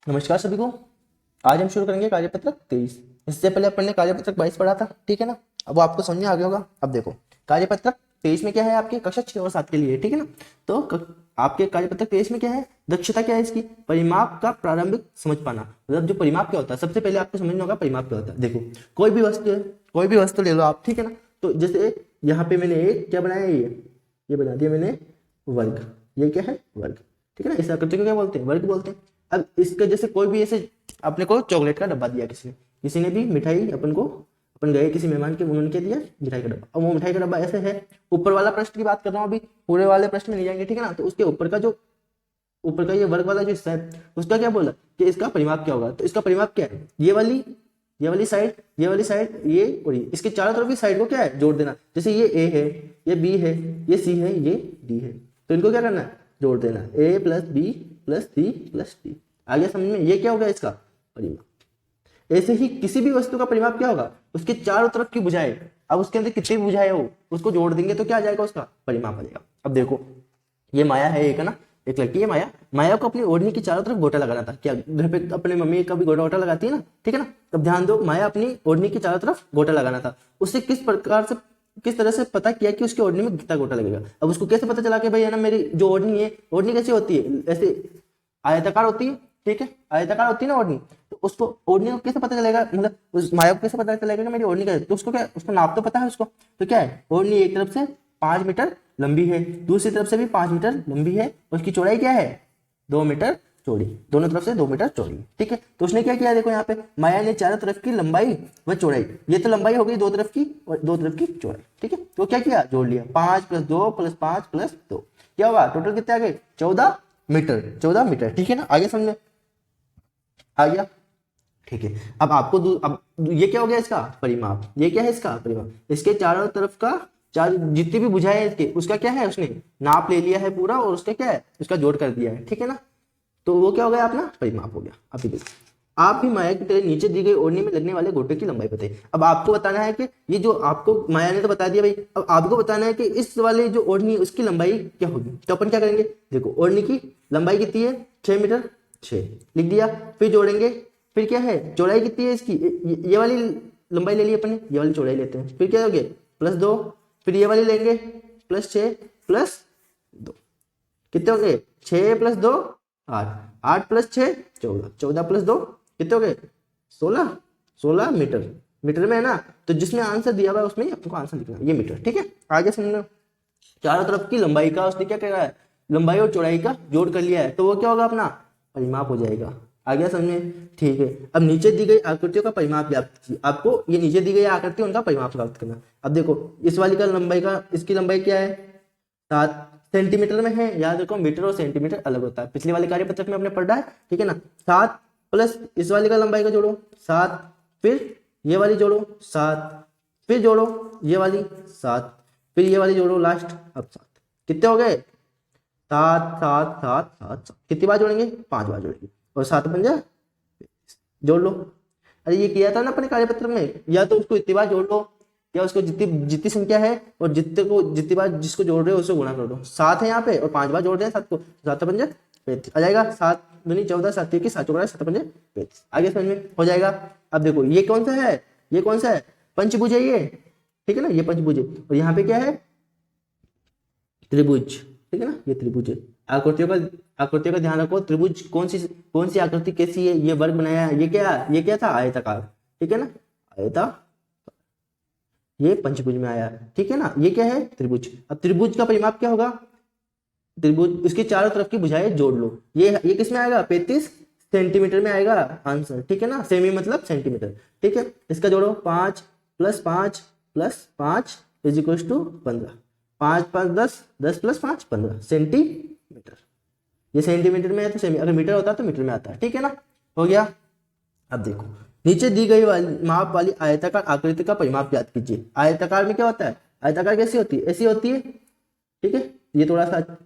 नमस्कार सभी को। आज हम शुरू करेंगे कार्यपत्रक 23। इससे पहले अपन ने कार्यपत्रक 22 पढ़ा था, ठीक है ना। अब वो आपको समझ में आ गया होगा। अब देखो कार्यपत्रक 23 में क्या है, आपके कक्षा 6 और 7 के लिए, ठीक है ना। तो आपके कार्यपत्रक 23 में क्या है, दक्षता क्या है इसकी, परिमाप का प्रारंभिक समझ पाना। मतलब जो परिमाप क्या होता है, सबसे पहले आपको समझना होगा परिमाप क्या होता है। देखो कोई भी वस्तु है, कोई भी वस्तु ले लो आप, ठीक है ना। तो जैसे यहाँ पे मैंने एक क्या बनाया, ये बना दिया मैंने वर्ग। ये क्या है, वर्ग, ठीक है ना। इस आकृति को क्या बोलते हैं, वर्ग बोलते हैं। अब इसके जैसे कोई भी ऐसे अपने को चॉकलेट का डब्बा दिया, किसी ने भी मिठाई अपन को, अपन गए किसी मेहमान के, उन्होंने क्या दिया, मिठाई का डब्बा। अब वो मिठाई का डब्बा ऐसे है, ऊपर वाला पृष्ठ की बात कर रहा हूँ अभी, पूरे वाले पृष्ठ में नहीं जाएंगे, ठीक है ना। तो उसके ऊपर का जो, ऊपर का ये वर्ग वाला जो हिस्सा है, उसका क्या बोला कि इसका परिमाप क्या होगा। तो इसका परिमाप क्या है, ये वाली साइड, ये वाली साइड, ये और ये, इसके चारों तरफ की साइड को क्या है, जोड़ देना। जैसे ये ए है, ये बी है, ये सी है, ये डी है, तो इनको क्या करना है, जोड़ देना। A plus B plus C plus D. आगे समझ में, ये क्या होगा इसका परिमाप। ऐसे ही किसी भी वस्तु का परिमाप क्या होगा, उसके चारों तरफ की भुजाएं। अब उसके अंदर कितनी भी भुजाएं हो, उसको जोड़ देंगे तो क्या आ जाएगा, उसका परिमाप आ जाएगा। अब देखो ये माया है, एक है ना, एक लड़की है माया। माया को अपनी ओढ़नी की चारों तरफ गोटा लगाना था। क्या घर पे अपने मम्मी का भी गोटा वोटा लगाती है ना, ठीक है ना। तब ध्यान दो, माया अपनी ओढ़नी की चारों तरफ गोटा लगाना था। उससे किस तरह से पता किया कि उसकी ओढ़नी में कितना गोटा लगेगा। अब उसको कैसे पता चला कि भाई है ना, मेरी जो ओढ़नी है, ओढ़नी कैसी होती है, ऐसे आयताकार होती है, ठीक है, आयताकार होती है ना ओढ़नी। तो उसको ओढ़नी को कैसे पता चलेगा, मतलब उस माया को कैसे पता चलेगा कि मेरी ओढ़नी का है। तो उसको क्या, उसका नाप तो पता है उसको। तो क्या है, ओढ़नी एक तरफ से 5 मीटर लंबी है, दूसरी तरफ से भी 5 मीटर लंबी है, उसकी चौड़ाई क्या है, 2 मीटर चौड़ी, दोनों तरफ से 2 मीटर चौड़ी, ठीक है। तो उसने क्या किया, देखो यहाँ पे माया ने चारों तरफ की लंबाई व चौड़ाई, ये तो लंबाई हो गई दो तरफ की और दो तरफ की चौड़ाई, ठीक है। तो क्या किया, जोड़ लिया, 5 + 2 + 5 + 2, क्या होगा, टोटल कितने आ गए, 14 मीटर, 14 मीटर, ठीक है ना। आगे समझ में आ गया, ठीक है। अब आपको अब ये क्या हो गया, इसका परिमाप। ये क्या है, इसका परिमाप। इसके चारों तरफ का, चार जितनी भी भुजाएं हैं इसके, उसका क्या है, उसने नाप ले लिया है पूरा, और उसका क्या है, उसका जोड़ कर दिया है, ठीक है ना। तो वो क्या हो गया, अपना परिमाप हो गया। अभी देखो, आप भी माया की तरह नीचे दी गई ओढ़नी में लगने वाले गोटे की लंबाई बताइए। अब आपको बताना है कि ये जो आपको माया ने तो बता दिया भाई, अब आपको बताना है कि इस वाले जो ओढ़नी है उसकी लंबाई क्या होगी। तो अपन क्या करेंगे, देखो ओढ़नी की लंबाई कितनी है, 6 मीटर, 6 लिख दिया। फिर जोड़ेंगे, फिर क्या है, चौड़ाई कितनी है इसकी, ये वाली लंबाई ले ली अपन ने, ये वाली चौड़ाई लेते हैं। फिर क्या हो गया, +2, फिर ये वाली लेंगे +6 +2, कितने हो गए, 6 + 2 8, 8 + 6 14, 14 + 2 कितने हो गए, 16, 16 मीटर। मीटर में है ना, तो जिसमें आंसर दिया हुआ है उसमें आपको आंसर लिखना है, ये मीटर, ठीक है। आगे समझना, चारों तरफ की लंबाई का उसने क्या करा है, लंबाई और चौड़ाई का जोड़ कर लिया है, तो वो क्या होगा, अपना परिमाप हो जाएगा। आ गया समझ में, ठीक है। अब नीचे दी गई आकृतियों का परिमाप ज्ञात कीजिए। आपको ये नीचे दी गई आकृति उनका परिमाप प्राप्त करना। अब देखो इस वाली का लंबाई का, इसकी लंबाई क्या है, 7 सेंटीमीटर में है। याद रखो मीटर और सेंटीमीटर अलग होता है, पिछले वाले कार्यपत्रक में हमने पढ़ा है, ठीक है ना। 7 प्लस इस वाली का लंबाई का जोड़ो 7, फिर ये वाली जोड़ो 7, फिर जोड़ो ये वाली 7, फिर ये वाली जोड़ो लास्ट, अब 7, कितने हो गए, 7 7 7 7 7, कितनी बार जोड़ेंगे, 5 बार जोड़ेंगे, और 7 पंजा जोड़ लो। अरे ये किया था ना अपने कार्यपत्र में, या तो उसको इतनी बार जोड़ लो, या उसको जितनी जितनी संख्या है और जितनी बार जिसको जोड़ रहे हो उसको गुणा कर दो। 7 है यहाँ पे और 5 बार जोड़ रहे हैं 7 को, 7 पंजे 35 आ जाएगा, 7 दूनी 14, 7 21, 7 चौका 7 पंजे 35, आगे समझ में हो जाएगा। अब देखो ये कौन सा है, ये कौन सा है, पंचभुज है ये, ठीक है ना, ये पंचभुज है। और यहाँ पे क्या है, त्रिभुज, ठीक है ना, ये त्रिभुज है। आकृतियों का ध्यान रखो, त्रिभुज कौन सी आकृति कैसी है, ये वर्ग बनाया है, ये क्या था, आयताकार, ठीक है ना, आयता, ये पंचभुज में आया, ठीक है ना। ये क्या है, त्रिभुज। अब त्रिभुज का परिमाप क्या होगा, त्रिभुज उसके चारों तरफ की भुजाएं जोड़ लो। ये किस में आएगा, 35 सेंटीमीटर में आएगा आंसर, ठीक है ना। सेमी मतलब सेंटीमीटर, ठीक है। इसका जोड़ो 5 + 5 + 5 = 15, 5 5 10, 10 + 5 15 सेंटीमीटर। ये सेंटीमीटर में है तो सेमी, अगर मीटर होता तो मीटर में आता है, ठीक है ना, हो गया। अब देखो नीचे दी गई माप वाली आयताकार आकृति का परिमाप ज्ञात कीजिए। आयताकार में क्या होता है, आयताकार कैसी होती है, ऐसी होती है, ठीक है। ये थोड़ा सा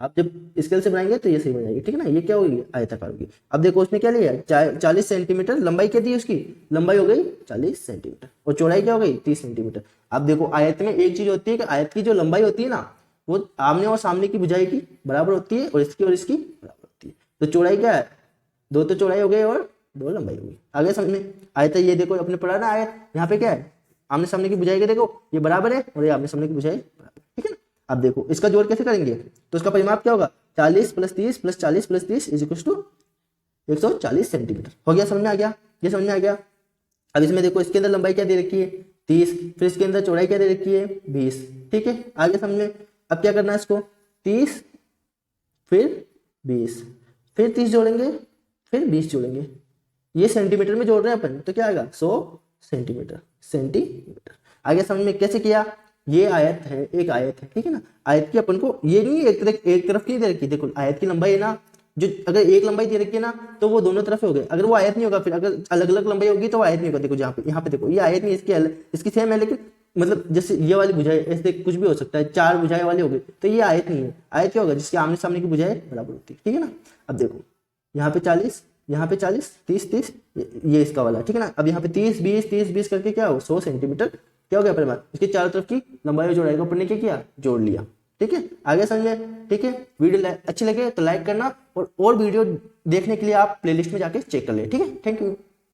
आप जब स्केल से बनाएंगे तो ये सही बन जाएगी, ठीक है ना। ये क्या होगी, आयताकार होगी। अब देखो उसने क्या लिया, 40 सेंटीमीटर लंबाई क्या दी, उसकी लंबाई हो गई 40 सेंटीमीटर और चौड़ाई क्या हो गई 30 सेंटीमीटर। अब देखो आयत में एक चीज होती है कि आयत की जो लंबाई होती है ना, वो आमने और सामने की भुजाई की बराबर होती है, और इसकी बराबर होती है। तो चौड़ाई क्या है, 2 तो चौड़ाई हो गई और 2 लंबाई हो गई। आगे समझ में आयत है, ये देखो अपने पढ़ा ना आयत, यहाँ पे क्या है, आमने सामने की भुजाई के देखो ये बराबर है और ये आमने सामने की भुजाई बराबर, ठीक है ना। अब देखो इसका जोड़ कैसे करेंगे, तो इसका परिमाप क्या होगा, 40 + 30 + 40 + 30 = 140 सेंटीमीटर। हो गया, समझ में आ गया, ये समझ में आ गया। अब इसमें देखो इसके अंदर लंबाई क्या दे रखी है 30, फिर इसके अंदर चौड़ाई क्या दे रखी है 20, ठीक है। आगे समझ में, अब क्या करना है इसको 30 फिर 20 फिर 30 जोड़ेंगे फिर 20 जोड़ेंगे, ये सेंटीमीटर में जोड़ रहे हैं अपन, तो क्या आएगा 100 सेंटीमीटर। आगे समझ में कैसे किया, ये आयत है, एक आयत है, ठीक है ना। आयत की अपन को ये नहीं एक तरफ की दे रखी, देखो आयत की लंबाई है ना, जो अगर एक लंबाई दे रखी है ना तो वो दोनों तरफ हो गए, अगर वो आयत नहीं होगा, फिर अगर अलग अलग लंबाई होगी तो वो आयत नहीं होगा। देखो यहाँ पे देखो ये आयत नहीं, इसकी सेम है, लेकिन मतलब जैसे ये वाली भुजाएं ऐसे कुछ भी हो सकता है, 4 भुजाएं वाली हो गई, तो ये आयत नहीं है। आयत क्या होगा, जिसके आमने सामने की भुजाएं बराबर होती है, ठीक है ना। अब देखो यहाँ पे 40, यहाँ पे 40, 30 30, ये इसका वाला, ठीक है ना। अब यहाँ पे 30 20 30 20 करके क्या हो 100 सेंटीमीटर क्या हो गया परिमाण, इसके चारों तरफ की लंबाई जोड़ाई को ऊपर ने क्या किया, जोड़ लिया, ठीक है। आगे समझे, ठीक है। वीडियो अच्छी लगे तो लाइक करना, और वीडियो देखने के लिए आप प्लेलिस्ट में जाके चेक कर ले, ठीक है। Thank you.